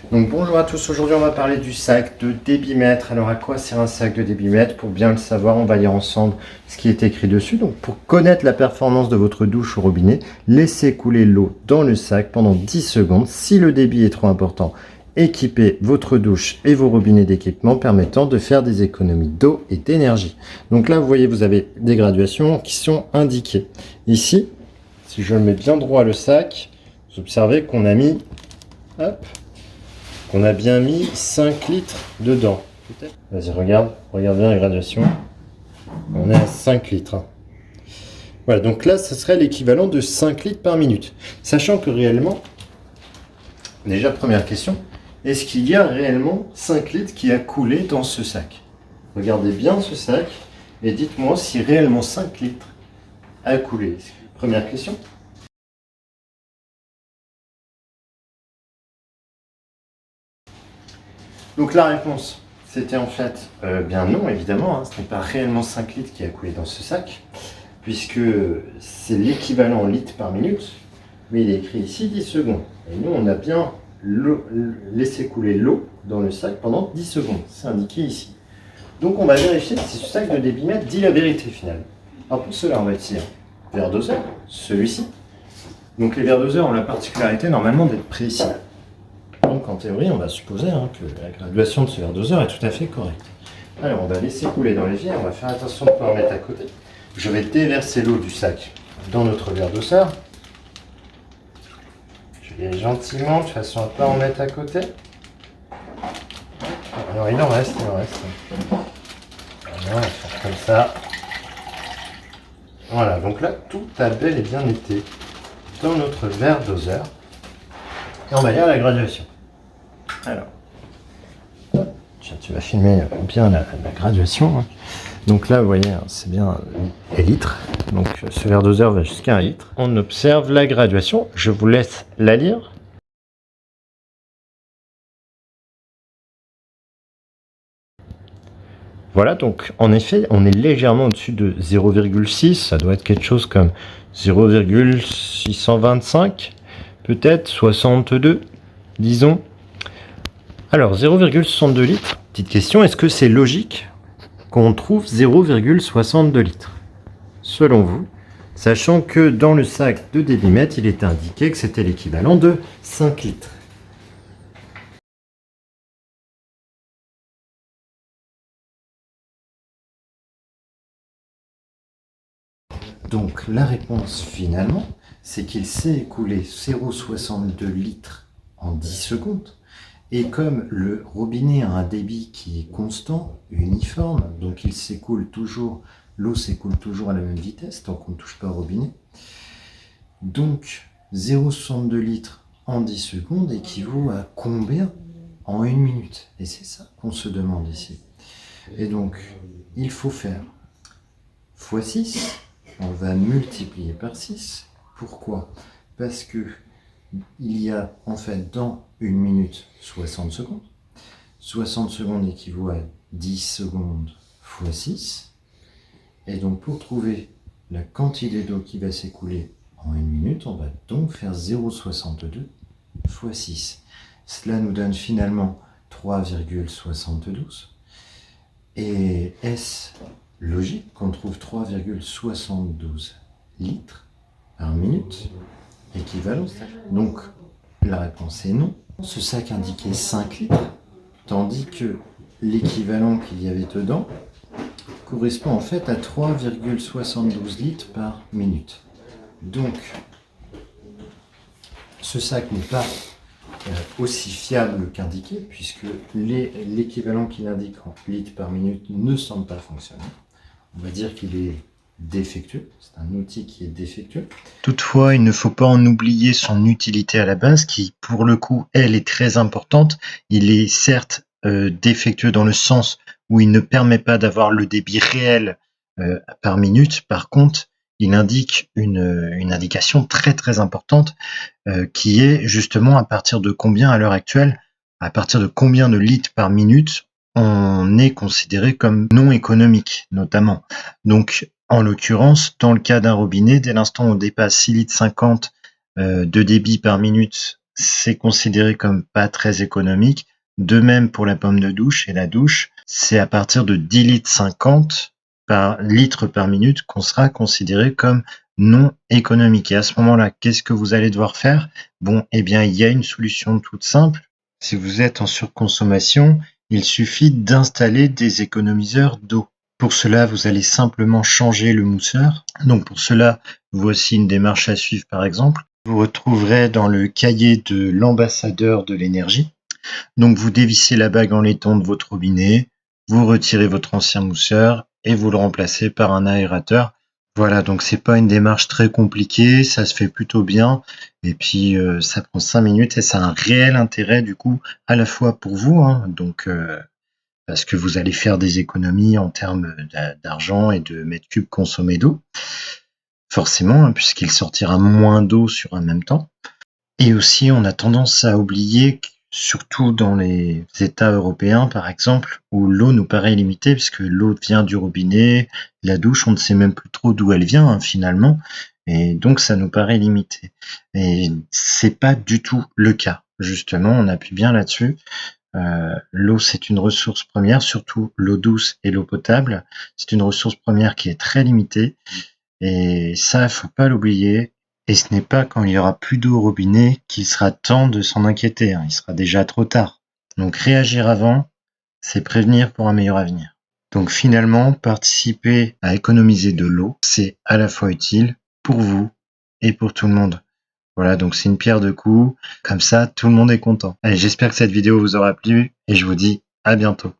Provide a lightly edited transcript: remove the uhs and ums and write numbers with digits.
Donc bonjour à tous, aujourd'hui on va parler du sac de débitmètre. Alors à quoi sert un sac de débitmètre? Pour bien le savoir, on va lire ensemble ce qui est écrit dessus. Donc pour connaître la performance de votre douche au robinet, laissez couler l'eau dans le sac pendant 10 secondes. Si le débit est trop important, équipez votre douche et vos robinets d'équipement permettant de faire des économies d'eau et d'énergie. Donc là vous voyez, vous avez des graduations qui sont indiquées. Ici, si je le mets bien droit le sac, vous observez qu'on a mis, hop, qu'on a bien mis 5 litres dedans. Vas-y, regarde bien la graduation. On est à 5 litres. Voilà, donc là, ce serait l'équivalent de 5 litres par minute. Sachant que réellement, déjà première question, est-ce qu'il y a réellement 5 litres qui a coulé dans ce sac? Regardez bien ce sac et dites-moi si réellement 5 litres a coulé. Première question. Donc la réponse, c'était en fait bien non, évidemment. Ce n'est pas réellement 5 litres qui a coulé dans ce sac, puisque c'est l'équivalent en litres par minute, mais il est écrit ici 10 secondes. Et nous, on a bien laissé couler l'eau dans le sac pendant 10 secondes. C'est indiqué ici. Donc on va vérifier si ce sac de débitmètre dit la vérité finalement. Alors pour cela, on va utiliser un verre doseur, celui-ci. Donc les verres doseurs ont la particularité normalement d'être précis. Donc en théorie, on va supposer que la graduation de ce verre doseur est tout à fait correcte. Alors on va laisser couler dans l'évier, on va faire attention de ne pas en mettre à côté. Je vais déverser l'eau du sac dans notre verre doseur. Je vais gentiment, de façon à ne pas en mettre à côté. Alors il en reste. Alors, on va faire comme ça. Voilà, donc là, tout a bel et bien été dans notre verre doseur. Et on va lire la graduation. Alors, tiens, tu vas filmer bien la graduation. Donc là, vous voyez, c'est bien les litres. Donc ce verre doseur va jusqu'à 1 litre. On observe la graduation. Je vous laisse la lire. Voilà, donc en effet, on est légèrement au-dessus de 0,6. Ça doit être quelque chose comme 0,625, peut-être 62, disons. Alors, 0,62 litres. Petite question, est-ce que c'est logique qu'on trouve 0,62 litres? Selon vous, sachant que dans le sac de débitmètre, il était indiqué que c'était l'équivalent de 5 litres. Donc la réponse finalement, c'est qu'il s'est écoulé 0,62 litres en 10 secondes. Et comme le robinet a un débit qui est constant, uniforme, donc il s'écoule toujours, l'eau s'écoule toujours à la même vitesse tant qu'on ne touche pas au robinet. Donc 0,62 litres en 10 secondes équivaut à combien en 1 minute? Et c'est ça qu'on se demande ici. Et donc il faut faire x6, on va multiplier par 6. Pourquoi? Parce que il y a en fait dans 1 minute 60 secondes. 60 secondes équivaut à 10 secondes x 6. Et donc pour trouver la quantité d'eau qui va s'écouler en 1 minute, on va donc faire 0,62 x 6. Cela nous donne finalement 3,72. Et est-ce logique qu'on trouve 3,72 litres par minute équivalent? Donc la réponse est non. Ce sac indiquait 5 litres, tandis que l'équivalent qu'il y avait dedans correspond en fait à 3,72 litres par minute. Donc ce sac n'est pas aussi fiable qu'indiqué, puisque l'équivalent qu'il indique en litres par minute ne semble pas fonctionner. On va dire qu'il est défectueux, c'est un outil qui est défectueux. Toutefois, il ne faut pas en oublier son utilité à la base, qui pour le coup, elle est très importante. Il est certes défectueux dans le sens où il ne permet pas d'avoir le débit réel par minute. Par contre, il indique une indication très très importante qui est justement à partir de combien à l'heure actuelle, à partir de combien de litres par minute on est considéré comme non économique notamment. Donc en l'occurrence, dans le cas d'un robinet, dès l'instant où on dépasse 6,50 litres de débit par minute, c'est considéré comme pas très économique. De même pour la pomme de douche et la douche, c'est à partir de 10,50 litres par litre par minute qu'on sera considéré comme non économique. Et à ce moment-là, qu'est-ce que vous allez devoir faire? Bon, eh bien, il y a une solution toute simple. Si vous êtes en surconsommation, il suffit d'installer des économiseurs d'eau. Pour cela, vous allez simplement changer le mousseur. Donc pour cela, voici une démarche à suivre par exemple. Vous retrouverez dans le cahier de l'ambassadeur de l'énergie. Donc vous dévissez la bague en laiton de votre robinet, vous retirez votre ancien mousseur et vous le remplacez par un aérateur. Voilà, donc c'est pas une démarche très compliquée, ça se fait plutôt bien et puis ça prend 5 minutes et ça a un réel intérêt du coup à la fois pour vous, hein, donc parce que vous allez faire des économies en termes d'argent et de mètres cubes consommés d'eau, forcément, hein, puisqu'il sortira moins d'eau sur un même temps. Et aussi, on a tendance à oublier, surtout dans les États européens, par exemple, où l'eau nous paraît limitée, puisque l'eau vient du robinet, la douche, on ne sait même plus trop d'où elle vient, hein, finalement, et donc ça nous paraît limité. Et c'est pas du tout le cas. Justement, on appuie bien là-dessus. L'eau, c'est une ressource première, surtout l'eau douce et l'eau potable. C'est une ressource première qui est très limitée. Et ça, il faut pas l'oublier. Et ce n'est pas quand il y aura plus d'eau au robinet qu'il sera temps de s'en inquiéter, hein. Il sera déjà trop tard. Donc réagir avant, c'est prévenir pour un meilleur avenir. Donc finalement, participer à économiser de l'eau, c'est à la fois utile pour vous et pour tout le monde. Voilà, donc c'est une pierre deux coups. Comme ça, tout le monde est content. Allez, j'espère que cette vidéo vous aura plu et je vous dis à bientôt.